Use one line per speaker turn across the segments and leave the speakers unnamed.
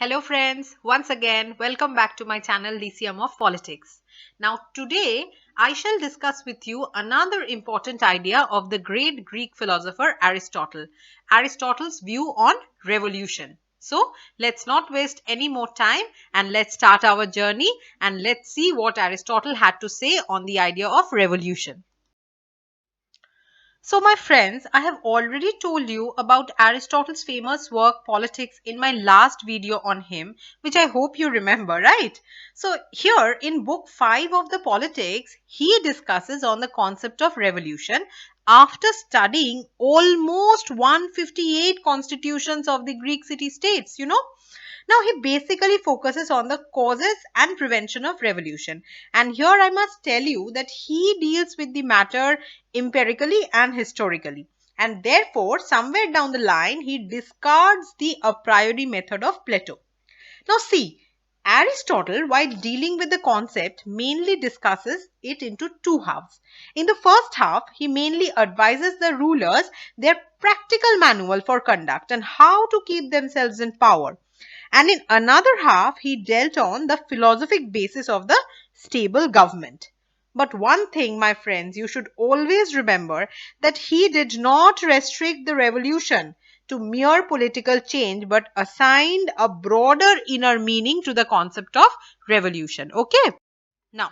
Hello friends, once again welcome back to my channel Lyceum of Politics. Now today I shall discuss with you another important idea of the great Greek philosopher Aristotle, Aristotle's view on revolution. So let's not waste any more time and let's start our journey and let's see what Aristotle had to say on the idea of revolution. So, my friends, I have already told you about Aristotle's famous work Politics in my last video on him, which I hope you remember, right? So, here in book 5 of the Politics, he discusses on the concept of revolution after studying almost 158 constitutions of the Greek city-states. Now, he basically focuses on the causes and prevention of revolution. And here I must tell you that he deals with the matter empirically and historically. And therefore, somewhere down the line, he discards the a priori method of Plato. Now, see, Aristotle, while dealing with the concept, mainly discusses it into two halves. In the first half, he mainly advises the rulers their practical manual for conduct and how to keep themselves in power. And in another half, he dealt on the philosophic basis of the stable government. But one thing, my friends, you should always remember that he did not restrict the revolution to mere political change but assigned a broader inner meaning to the concept of revolution. Okay? Now,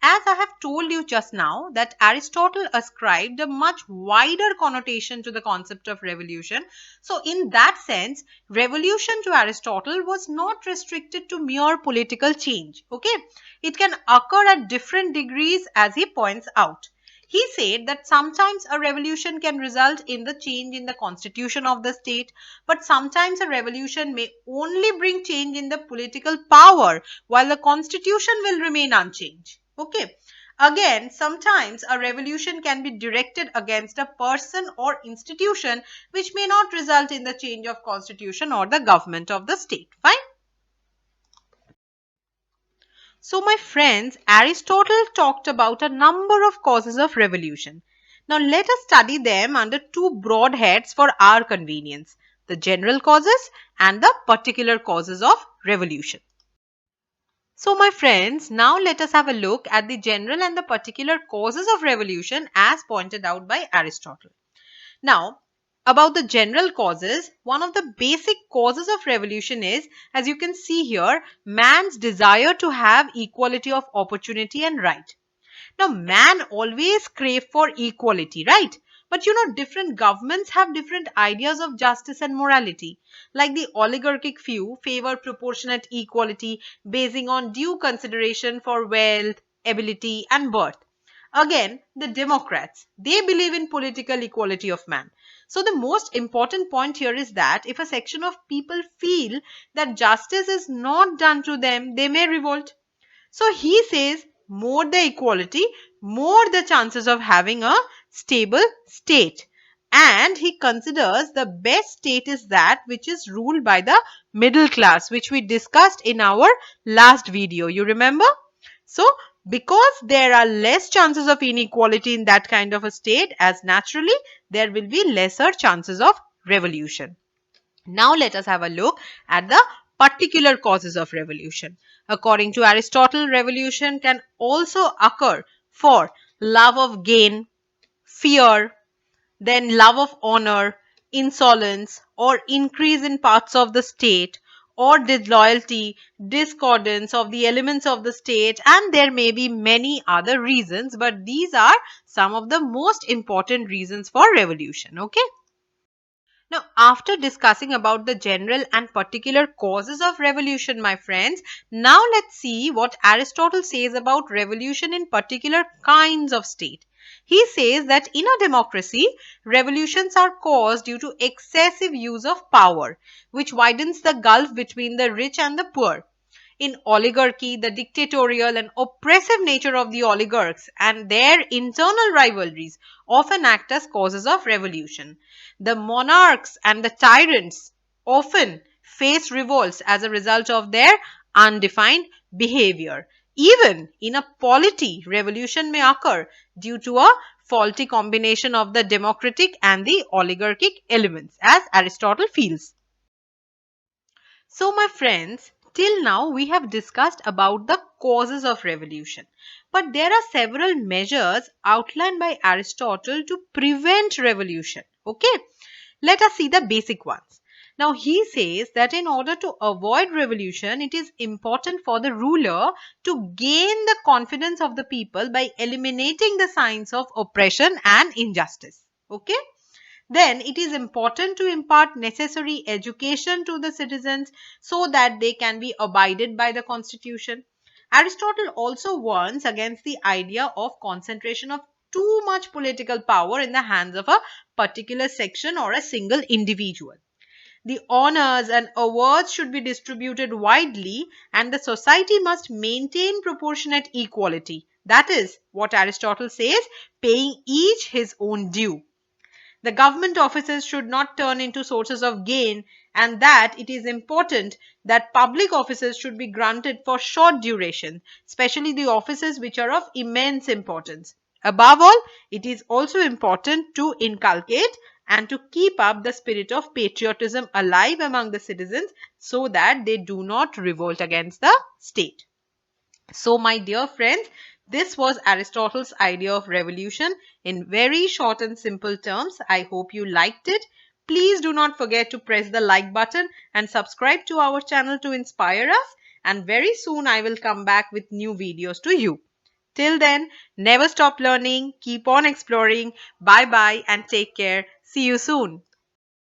as I have told you just now that Aristotle ascribed a much wider connotation to the concept of revolution. So in that sense, revolution to Aristotle was not restricted to mere political change. Okay, it can occur at different degrees as he points out. He said that sometimes a revolution can result in the change in the constitution of the state, but sometimes a revolution may only bring change in the political power while the constitution will remain unchanged. Okay. Again, sometimes a revolution can be directed against a person or institution which may not result in the change of constitution or the government of the state. Fine. So, my friends, Aristotle talked about a number of causes of revolution. Now, let us study them under two broad heads for our convenience, the general causes and the particular causes of revolution. So, my friends, now let us have a look at the general and the particular causes of revolution as pointed out by Aristotle. Now, about the general causes, one of the basic causes of revolution is, as you can see here, man's desire to have equality of opportunity and right. Now, man always crave for equality, right? But different governments have different ideas of justice and morality. Like the oligarchic few favor proportionate equality basing on due consideration for wealth, ability, and birth. Again, the Democrats, they believe in political equality of man. So the most important point here is that if a section of people feel that justice is not done to them, they may revolt. So he says more the equality, more the chances of having a stable state. And he considers the best state is that which is ruled by the middle class, which we discussed in our last video. You remember? So, because there are less chances of inequality in that kind of a state, as naturally there will be lesser chances of revolution. Now let us have a look at the particular causes of revolution. According to Aristotle, revolution can also occur for love of gain, fear, then love of honor, insolence, or increase in parts of the state, or disloyalty, discordance of the elements of the state, and there may be many other reasons, but these are some of the most important reasons for revolution. Okay. Now, after discussing about the general and particular causes of revolution, my friends, now let's see what Aristotle says about revolution in particular kinds of state. He says that in a democracy, revolutions are caused due to excessive use of power, which widens the gulf between the rich and the poor. In oligarchy, the dictatorial and oppressive nature of the oligarchs and their internal rivalries often act as causes of revolution. The monarchs and the tyrants often face revolts as a result of their undefined behavior. Even in a polity, revolution may occur due to a faulty combination of the democratic and the oligarchic elements, as Aristotle feels. So, my friends, till now we have discussed about the causes of revolution. But there are several measures outlined by Aristotle to prevent revolution. Okay, let us see the basic ones. Now, he says that in order to avoid revolution, it is important for the ruler to gain the confidence of the people by eliminating the signs of oppression and injustice. Okay, then it is important to impart necessary education to the citizens so that they can be abided by the constitution. Aristotle also warns against the idea of concentration of too much political power in the hands of a particular section or a single individual. The honors and awards should be distributed widely, and the society must maintain proportionate equality. That is what Aristotle says, paying each his own due. The government offices should not turn into sources of gain, and that it is important that public offices should be granted for short duration, especially the offices which are of immense importance. Above all, it is also important to inculcate and to keep up the spirit of patriotism alive among the citizens so that they do not revolt against the state. So, my dear friends, this was Aristotle's idea of revolution in very short and simple terms. I hope you liked it. Please do not forget to press the like button and subscribe to our channel to inspire us. And very soon I will come back with new videos to you. Till then, never stop learning, keep on exploring. Bye bye and take care. See you soon.